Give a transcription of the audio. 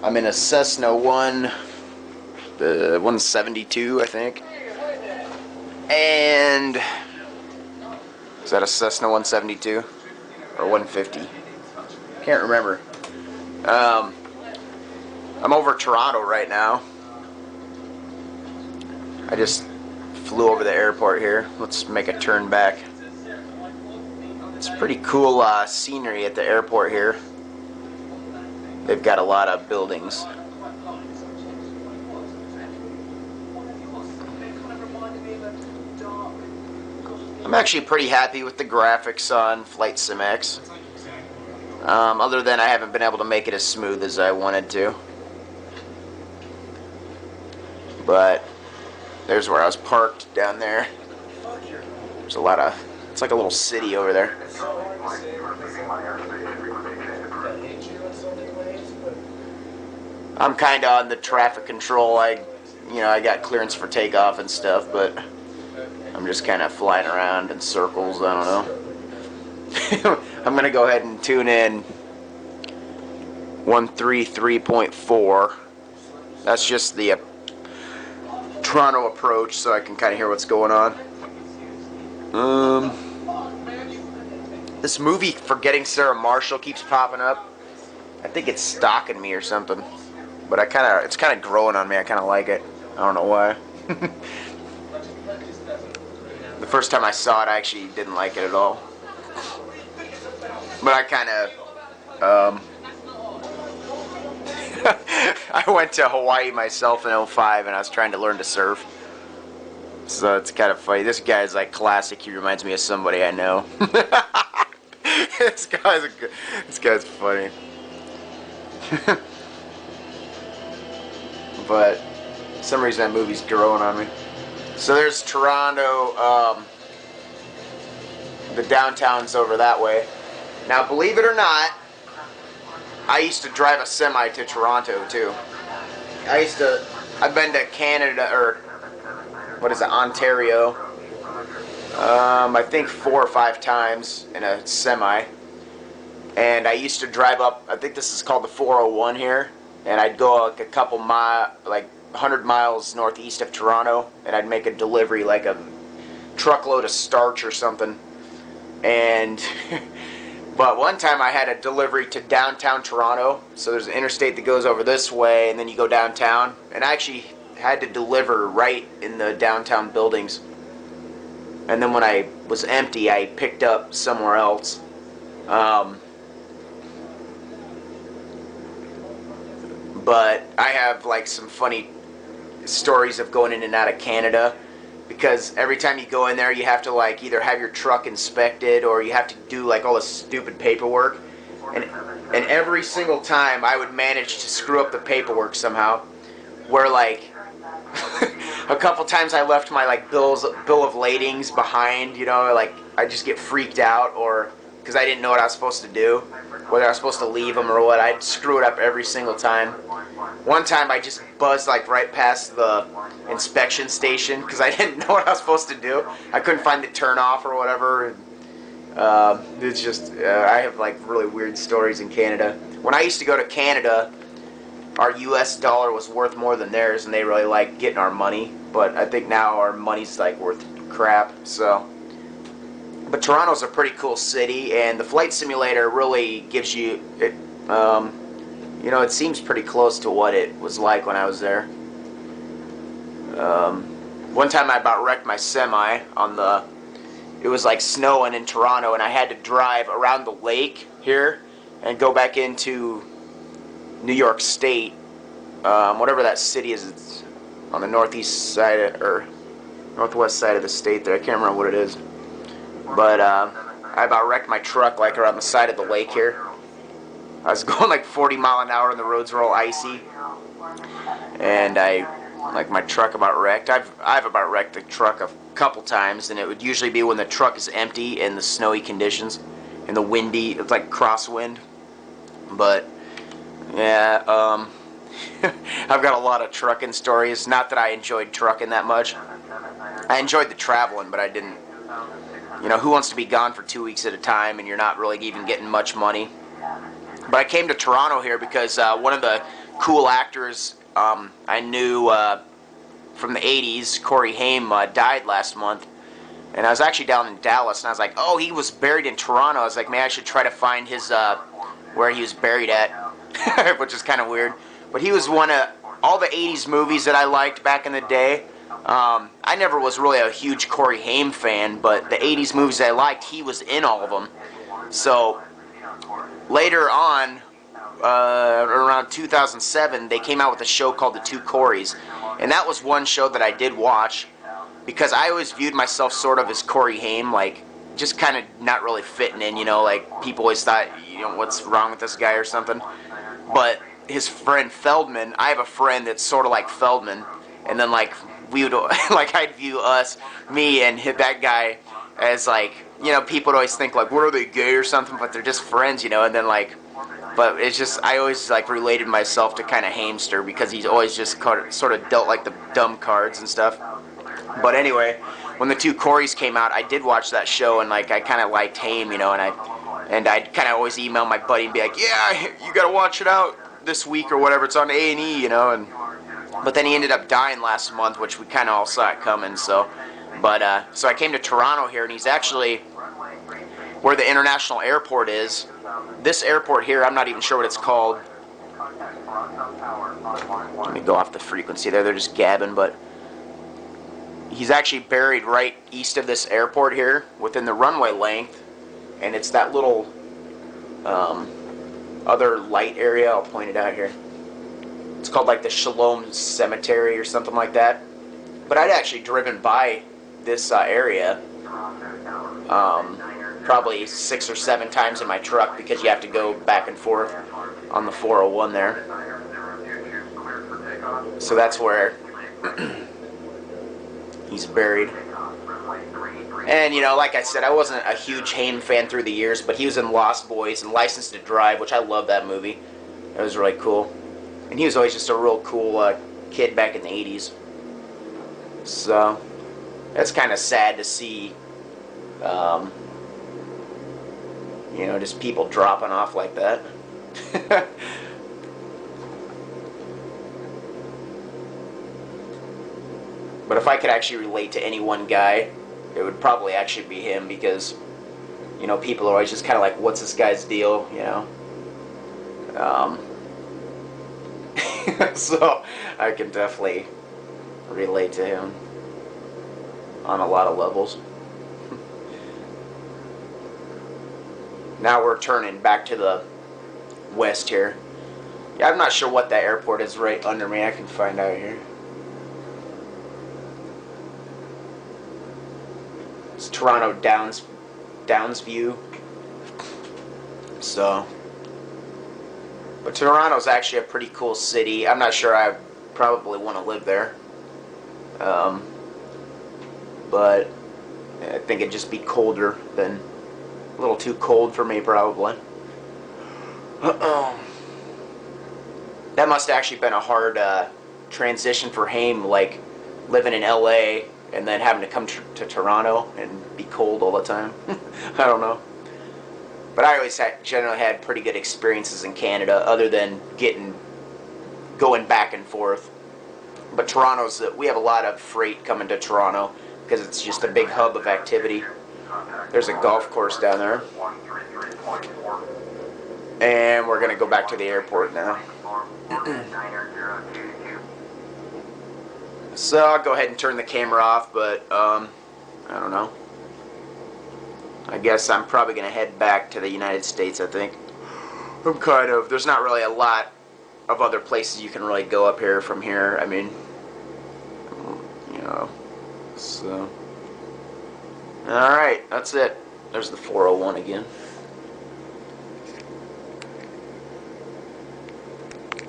I'm in a Cessna 172, I think. And is that a Cessna 172 or 150? Can't remember. I'm over Toronto right now. I just flew over the airport here. Let's make a turn back. It's pretty cool scenery at the airport here. They've got a lot of buildings. I'm actually pretty happy with the graphics on Flight Sim X. Other than I haven't been able to make it as smooth as I wanted to. But there's where I was parked down there. There's a lot of, it's like a little city over there. I'm kind of on the traffic control. I got clearance for takeoff and stuff, but I'm just kind of flying around in circles. I don't know. I'm going to go ahead and tune in 133.4. That's just the Toronto approach, so I can kind of hear what's going on. This movie, Forgetting Sarah Marshall, keeps popping up. I think it's stalking me or something. But it's kind of growing on me. I kind of like it. I don't know why. The first time I saw it, I actually didn't like it at all. But I kind of, I went to Hawaii myself in '05, and I was trying to learn to surf. So it's kind of funny. This guy's like classic. He reminds me of somebody I know. This guy's funny. But for some reason that movie's growing on me. So there's Toronto. The downtown's over that way. Now, believe it or not, I used to drive a semi to Toronto too. I've been to Canada, or what is it, Ontario, I think 4 or 5 times in a semi. And I used to drive up, I think this is called the 401 here, and I'd go like a couple like 100 miles northeast of Toronto, and I'd make a delivery, like a truckload of starch or something. And but one time I had a delivery to downtown Toronto, so there's an interstate that goes over this way, and then you go downtown, and I actually had to deliver right in the downtown buildings. And then when I was empty, I picked up somewhere else. But I have like some funny stories of going in and out of Canada, because every time you go in there, you have to like either have your truck inspected, or you have to do like all this stupid paperwork. And every single time I would manage to screw up the paperwork somehow, where like a couple times I left my like bill of ladings behind, like I just get freaked out, or because I didn't know what I was supposed to do, whether I was supposed to leave them or what. I'd screw it up every single time. One time I just buzzed like right past the inspection station because I didn't know what I was supposed to do. I couldn't find the turn off or whatever. It's just, I have like really weird stories in Canada. When I used to go to Canada, our US dollar was worth more than theirs, and they really liked getting our money. But I think now our money's like worth crap, so. But Toronto's a pretty cool city, and the flight simulator really gives you, it seems pretty close to what it was like when I was there. One time I about wrecked my semi on it was like snowing in Toronto, and I had to drive around the lake here and go back into New York State, whatever that city is. It's on the northeast side, or northwest side of the state there. I can't remember what it is. But I about wrecked my truck like around the side of the lake here. I was going like 40 mile an hour and the roads were all icy. And my truck about wrecked. I've about wrecked the truck a couple times, and it would usually be when the truck is empty in the snowy conditions, in the windy, it's like crosswind. But yeah, I've got a lot of trucking stories. Not that I enjoyed trucking that much. I enjoyed the traveling, but I didn't. Who wants to be gone for 2 weeks at a time and you're not really even getting much money? But I came to Toronto here because one of the cool actors I knew from the 80s. Corey Haim died last month. And I was actually down in Dallas, and I was like, oh, he was buried in Toronto. I was like, maybe I should try to find his, where he was buried at, which is kind of weird. But he was one of all the 80s movies that I liked back in the day. I never was really a huge Corey Haim fan, but the 80s movies I liked, he was in all of them. So, later on, around 2007, they came out with a show called The Two Coreys. And that was one show that I did watch, because I always viewed myself sort of as Corey Haim, like, just kind of not really fitting in, you know, like, people always thought, you know, what's wrong with this guy or something. But his friend Feldman, I have a friend that's sort of like Feldman, and then, like, we would, like, I'd view me and that guy as, like, you know, people would always think, like, what, are they gay or something, but they're just friends, you know, and then, like, but it's just, I always, like, related myself to kind of Hamster, because he's always just sort of dealt, like, the dumb cards and stuff. But anyway, when The Two Coreys came out, I did watch that show, and, like, I kind of liked Haim, you know, and I'd kind of always email my buddy and be like, yeah, you gotta watch it out this week or whatever, it's on A&E, you know, but then he ended up dying last month, which we kind of all saw it coming, so, but, so I came to Toronto here, and he's actually where the international airport is. This airport here, I'm not even sure what it's called. Let me go off the frequency there, they're just gabbing, but he's actually buried right east of this airport here, within the runway length, and it's that little other light area. I'll point it out here. It's called like the Shalom Cemetery or something like that. But I'd actually driven by this area probably 6 or 7 times in my truck, because you have to go back and forth on the 401 there. So that's where he's buried. And, you know, like I said, I wasn't a huge Haim fan through the years, but he was in Lost Boys and License to Drive, which I love that movie. It was really cool. And he was always just a real cool kid back in the 80s. So, that's kind of sad to see, you know, just people dropping off like that. But if I could actually relate to any one guy, it would probably actually be him, because, you know, people are always just kind of like, what's this guy's deal, you know? So, I can definitely relate to him on a lot of levels. Now we're turning back to the west here. Yeah, I'm not sure what that airport is right under me. I can find out here. It's Toronto Downsview. So, but Toronto's actually a pretty cool city. I'm not sure I probably want to live there. But I think it'd just be colder than, a little too cold for me probably. That must have actually been a hard transition for Haim, like living in LA and then having to come to Toronto and be cold all the time. I don't know. But I always generally had pretty good experiences in Canada, other than going back and forth. But we have a lot of freight coming to Toronto, because it's just a big hub of activity. There's a golf course down there. And we're going to go back to the airport now. So I'll go ahead and turn the camera off, but I don't know. I guess I'm probably going to head back to the United States, I think. There's not really a lot of other places you can really go up here from here. I mean, you know, so. Alright, that's it. There's the 401 again.